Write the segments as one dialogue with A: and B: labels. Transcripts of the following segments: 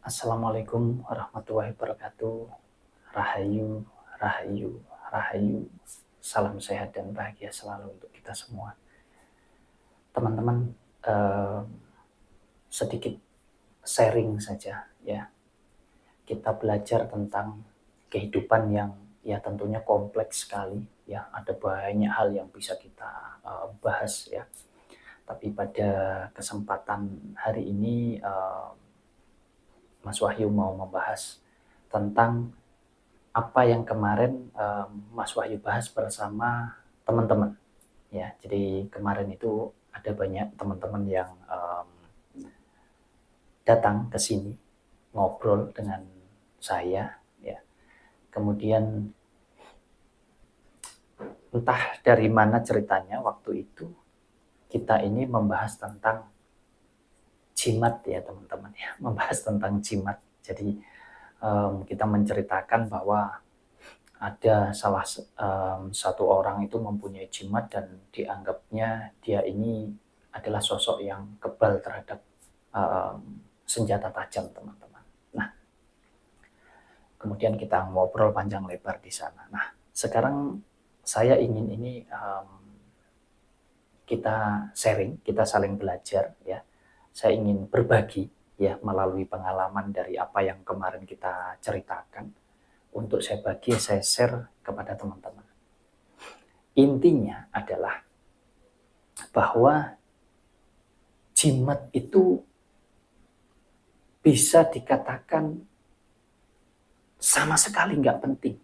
A: Assalamualaikum warahmatullahi wabarakatuh. Rahayu, rahayu, rahayu. Salam sehat dan bahagia selalu untuk kita semua. Teman-teman, sedikit sharing saja ya. Kita belajar tentang kehidupan yang ya tentunya kompleks sekali ya. Ada banyak hal yang bisa kita bahas ya. Tapi pada kesempatan hari ini Mas Wahyu mau membahas tentang apa yang kemarin Mas Wahyu bahas bersama teman-teman ya. Jadi kemarin itu ada banyak teman-teman yang datang ke sini ngobrol dengan saya ya. Kemudian entah dari mana ceritanya waktu itu kita ini membahas tentang jimat ya teman-teman ya, membahas tentang jimat. Jadi kita menceritakan bahwa ada salah satu orang itu mempunyai jimat dan dianggapnya dia ini adalah sosok yang kebal terhadap senjata tajam teman-teman. Nah, kemudian kita ngobrol panjang lebar di sana. Nah, sekarang saya ingin ini kita sharing, kita saling belajar ya. Saya ingin berbagi ya melalui pengalaman dari apa yang kemarin kita ceritakan. Untuk saya bagi, saya share kepada teman-teman. Intinya adalah bahwa jimat itu bisa dikatakan sama sekali nggak penting,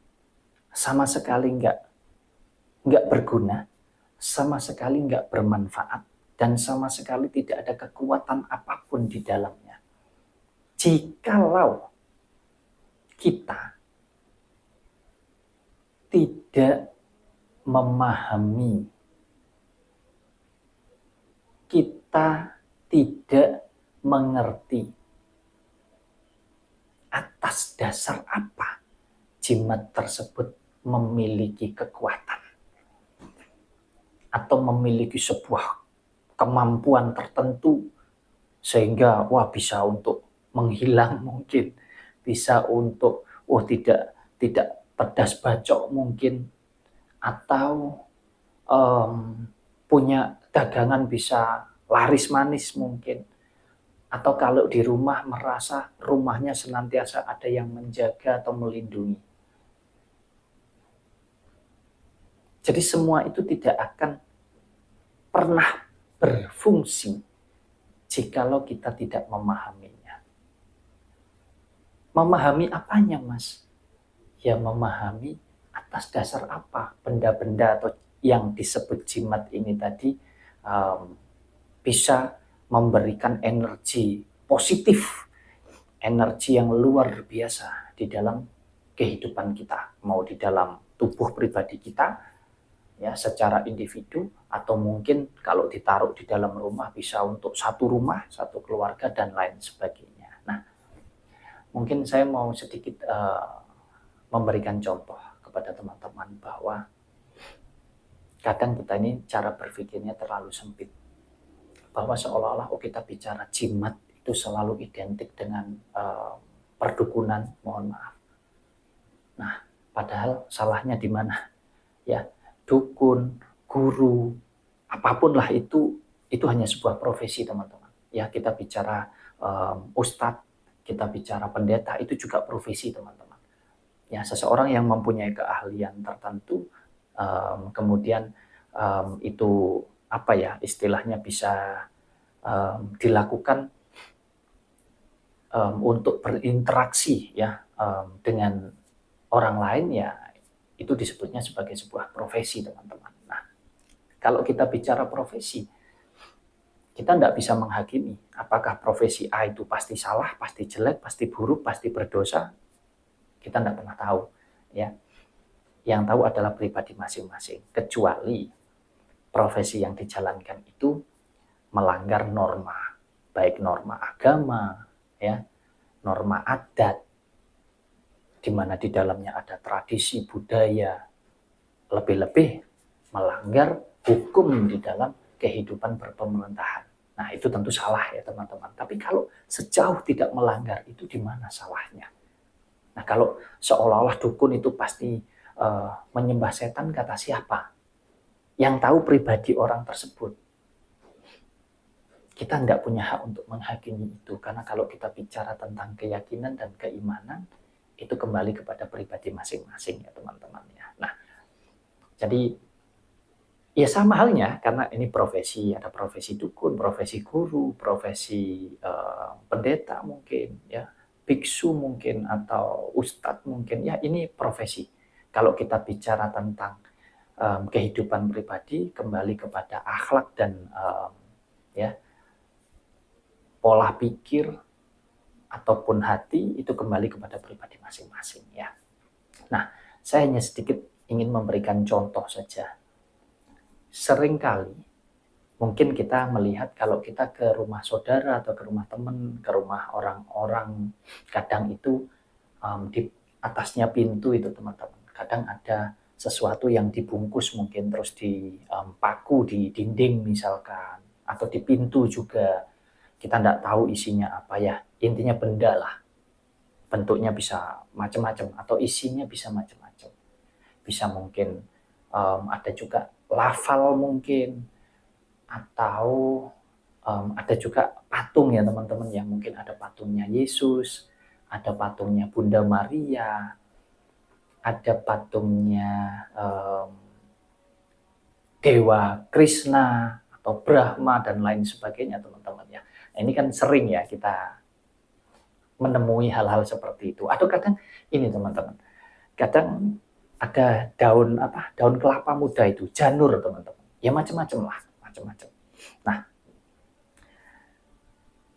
A: sama sekali nggak berguna, sama sekali nggak bermanfaat, dan sama sekali tidak ada kekuatan apapun di dalamnya. Jikalau kita tidak memahami, kita tidak mengerti atas dasar apa jimat tersebut memiliki kekuatan atau memiliki sebuah kemampuan tertentu sehingga bisa untuk menghilang mungkin, bisa untuk tidak pedas bacok mungkin, atau punya dagangan bisa laris manis mungkin, atau kalau di rumah merasa rumahnya senantiasa ada yang menjaga atau melindungi. Jadi semua itu tidak akan pernah berfungsi jikalau kita tidak memahaminya. Memahami apanya, Mas? Ya memahami atas dasar apa benda-benda atau yang disebut jimat ini tadi bisa memberikan energi positif, energi yang luar biasa di dalam kehidupan kita, mau di dalam tubuh pribadi kita ya secara individu, atau mungkin kalau ditaruh di dalam rumah bisa untuk satu rumah, satu keluarga dan lain sebagainya. Nah, mungkin saya mau sedikit memberikan contoh kepada teman-teman bahwa kadang kita ini cara berpikirnya terlalu sempit. Bahwa seolah-olah kita bicara jimat itu selalu identik dengan perdukunan, mohon maaf. Nah, padahal salahnya di mana? Ya, dukun, guru, apapun lah itu hanya sebuah profesi teman-teman. Ya, kita bicara ustadz, kita bicara pendeta, itu juga profesi teman-teman. Ya, seseorang yang mempunyai keahlian tertentu, kemudian itu istilahnya bisa dilakukan untuk berinteraksi ya dengan orang lain, ya itu disebutnya sebagai sebuah profesi teman-teman. Nah, kalau kita bicara profesi, kita tidak bisa menghakimi apakah profesi A itu pasti salah, pasti jelek, pasti buruk, pasti berdosa. Kita tidak pernah tahu ya. Yang tahu adalah pribadi masing-masing, kecuali profesi yang dijalankan itu melanggar norma, baik norma agama ya, norma adat, di mana di dalamnya ada tradisi budaya, lebih-lebih melanggar hukum di dalam kehidupan berpemerintahan. Nah, itu tentu salah ya teman-teman. Tapi kalau sejauh tidak melanggar, itu di mana salahnya? Nah, kalau seolah-olah dukun itu pasti menyembah setan, kata siapa? Yang tahu pribadi orang tersebut. Kita tidak punya hak untuk menghakimi itu, karena kalau kita bicara tentang keyakinan dan keimanan, itu kembali kepada pribadi masing-masing ya teman-teman ya. Nah, jadi ya sama halnya, karena ini profesi, ada profesi dukun, profesi guru, profesi pendeta mungkin ya, biksu mungkin, atau ustadz mungkin ya, ini profesi. Kalau kita bicara tentang kehidupan pribadi, kembali kepada akhlak dan ya pola pikir ataupun hati, itu kembali kepada pribadi masing-masing ya. Nah, saya hanya sedikit ingin memberikan contoh saja. Seringkali mungkin kita melihat kalau kita ke rumah saudara atau ke rumah teman, ke rumah orang-orang, kadang itu di atasnya pintu itu teman-teman, kadang ada sesuatu yang dibungkus mungkin terus dipaku di dinding misalkan, atau di pintu juga. Kita tidak tahu isinya apa ya, intinya benda lah. Bentuknya bisa macam-macam atau isinya bisa macam-macam. Bisa mungkin ada juga lafal mungkin, atau ada juga patung ya teman-teman, yang mungkin ada patungnya Yesus, ada patungnya Bunda Maria, ada patungnya Dewa Krishna atau Brahma dan lain sebagainya teman-teman ya. Nah, ini kan sering ya kita menemui hal-hal seperti itu. Atau kadang ini teman-teman, kadang ada daun kelapa muda itu, janur teman-teman. Ya macam-macam lah, macam-macam. Nah,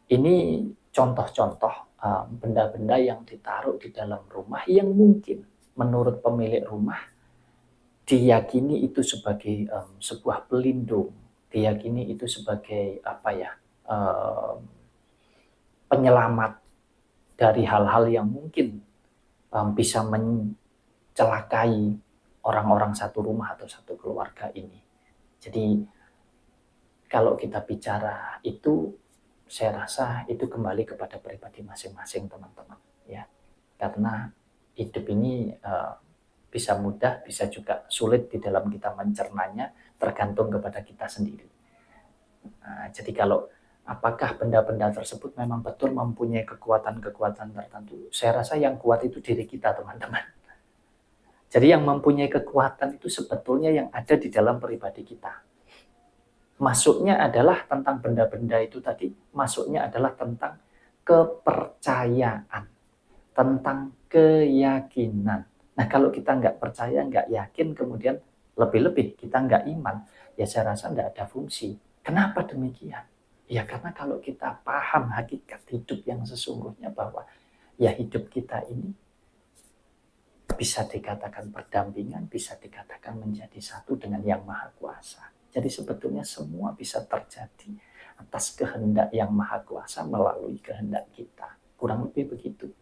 A: ini contoh-contoh benda-benda yang ditaruh di dalam rumah yang mungkin menurut pemilik rumah diyakini itu sebagai sebuah pelindung, diyakini itu sebagai penyelamat dari hal-hal yang mungkin bisa mencelakai orang-orang satu rumah atau satu keluarga ini. Jadi kalau kita bicara itu, saya rasa itu kembali kepada pribadi masing-masing teman-teman ya, karena hidup ini bisa mudah, bisa juga sulit di dalam kita mencernanya, tergantung kepada kita sendiri. Nah, jadi kalau apakah benda-benda tersebut memang betul mempunyai kekuatan-kekuatan tertentu, saya rasa yang kuat itu diri kita teman-teman. Jadi yang mempunyai kekuatan itu sebetulnya yang ada di dalam pribadi kita. Masuknya adalah tentang benda-benda itu tadi, masuknya adalah tentang kepercayaan, tentang keyakinan. Nah, kalau kita nggak percaya, nggak yakin, kemudian lebih-lebih kita nggak iman, ya saya rasa nggak ada fungsi. Kenapa demikian? Ya karena kalau kita paham hakikat hidup yang sesungguhnya, bahwa ya hidup kita ini bisa dikatakan berdampingan, bisa dikatakan menjadi satu dengan Yang Maha Kuasa. Jadi sebetulnya semua bisa terjadi atas kehendak Yang Maha Kuasa melalui kehendak kita. Kurang lebih begitu.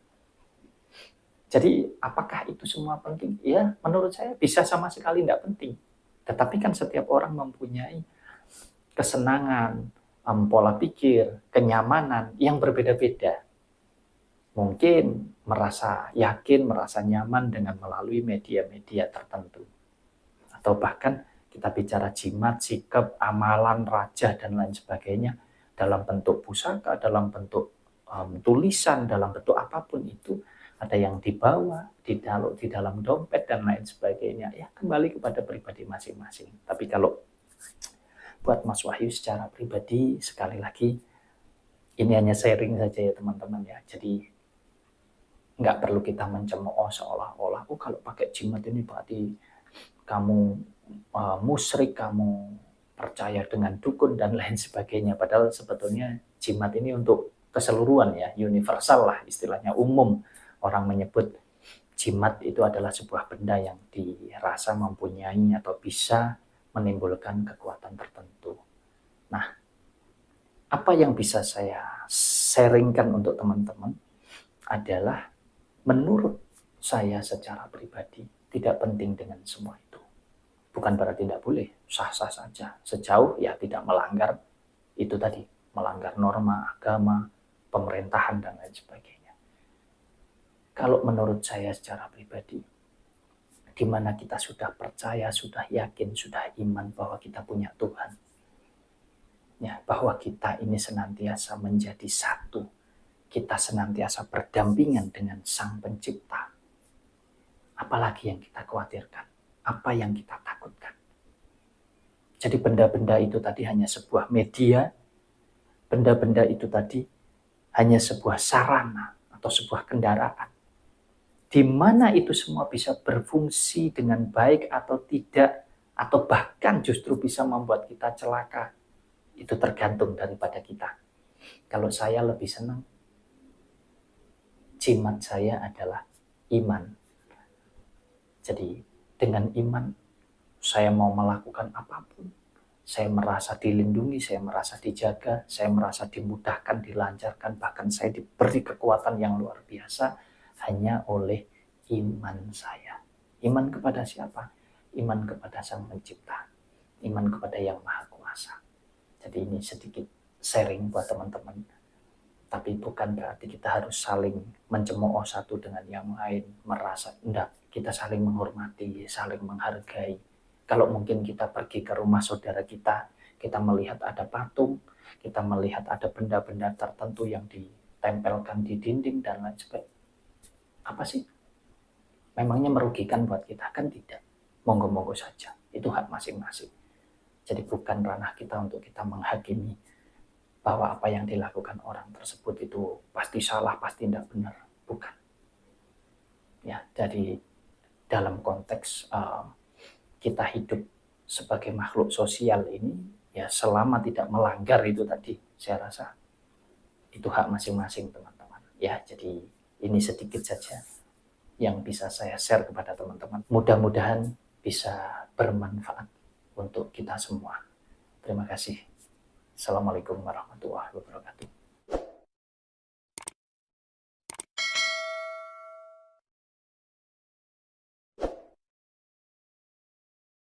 A: Jadi apakah itu semua penting? Ya menurut saya bisa sama sekali tidak penting. Tetapi kan setiap orang mempunyai kesenangan, pola pikir, kenyamanan yang berbeda-beda. Mungkin merasa yakin, merasa nyaman dengan melalui media-media tertentu. Atau bahkan kita bicara jimat, sikap, amalan, raja, dan lain sebagainya, dalam bentuk pusaka, dalam bentuk tulisan, dalam bentuk apapun itu, ada yang dibawa, ditaruh di dalam dompet, dan lain sebagainya. Ya kembali kepada pribadi masing-masing. Tapi kalau buat Mas Wahyu secara pribadi, sekali lagi, ini hanya sharing saja ya teman-teman ya. Jadi nggak perlu kita mencemooh seolah-olah, oh kalau pakai jimat ini berarti kamu musyrik, kamu percaya dengan dukun dan lain sebagainya. Padahal sebetulnya jimat ini untuk keseluruhan ya, universal lah istilahnya, umum. Orang menyebut jimat itu adalah sebuah benda yang dirasa mempunyai atau bisa menimbulkan kekuatan tertentu. Nah, apa yang bisa saya sharingkan untuk teman-teman adalah menurut saya secara pribadi tidak penting dengan semua itu. Bukan berarti tidak boleh, sah-sah saja. Sejauh ya tidak melanggar itu tadi, melanggar norma agama, pemerintahan, dan lain sebagainya. Kalau menurut saya secara pribadi, di mana kita sudah percaya, sudah yakin, sudah iman bahwa kita punya Tuhan, ya, bahwa kita ini senantiasa menjadi satu, kita senantiasa berdampingan dengan Sang Pencipta. Apalagi yang kita khawatirkan? Apa yang kita takutkan? Jadi benda-benda itu tadi hanya sebuah media, benda-benda itu tadi hanya sebuah sarana atau sebuah kendaraan, di mana itu semua bisa berfungsi dengan baik atau tidak, atau bahkan justru bisa membuat kita celaka. Itu tergantung daripada kita. Kalau saya lebih senang, jimat saya adalah iman. Jadi dengan iman, saya mau melakukan apapun. Saya merasa dilindungi, saya merasa dijaga, saya merasa dimudahkan, dilancarkan, bahkan saya diberi kekuatan yang luar biasa hanya oleh iman saya. Iman kepada siapa? Iman kepada Sang Pencipta. Iman kepada Yang Maha Kuasa. Jadi ini sedikit sharing buat teman-teman. Tapi bukan berarti kita harus saling mencemooh satu dengan yang lain, merasa enggak, kita saling menghormati, saling menghargai. Kalau mungkin kita pergi ke rumah saudara kita melihat ada patung, kita melihat ada benda-benda tertentu yang ditempelkan di dinding dan lain sebagainya. Apa sih? Memangnya merugikan buat kita? Kan tidak. Monggo-monggo saja. Itu hak masing-masing. Jadi bukan ranah kita untuk kita menghakimi bahwa apa yang dilakukan orang tersebut itu pasti salah, pasti tidak benar. Bukan. Ya, jadi dalam konteks kita hidup sebagai makhluk sosial ini, ya selama tidak melanggar itu tadi, saya rasa itu hak masing-masing teman-teman. Ya, jadi ini sedikit saja yang bisa saya share kepada teman-teman. Mudah-mudahan bisa bermanfaat untuk kita semua. Terima kasih. Assalamualaikum warahmatullahi wabarakatuh.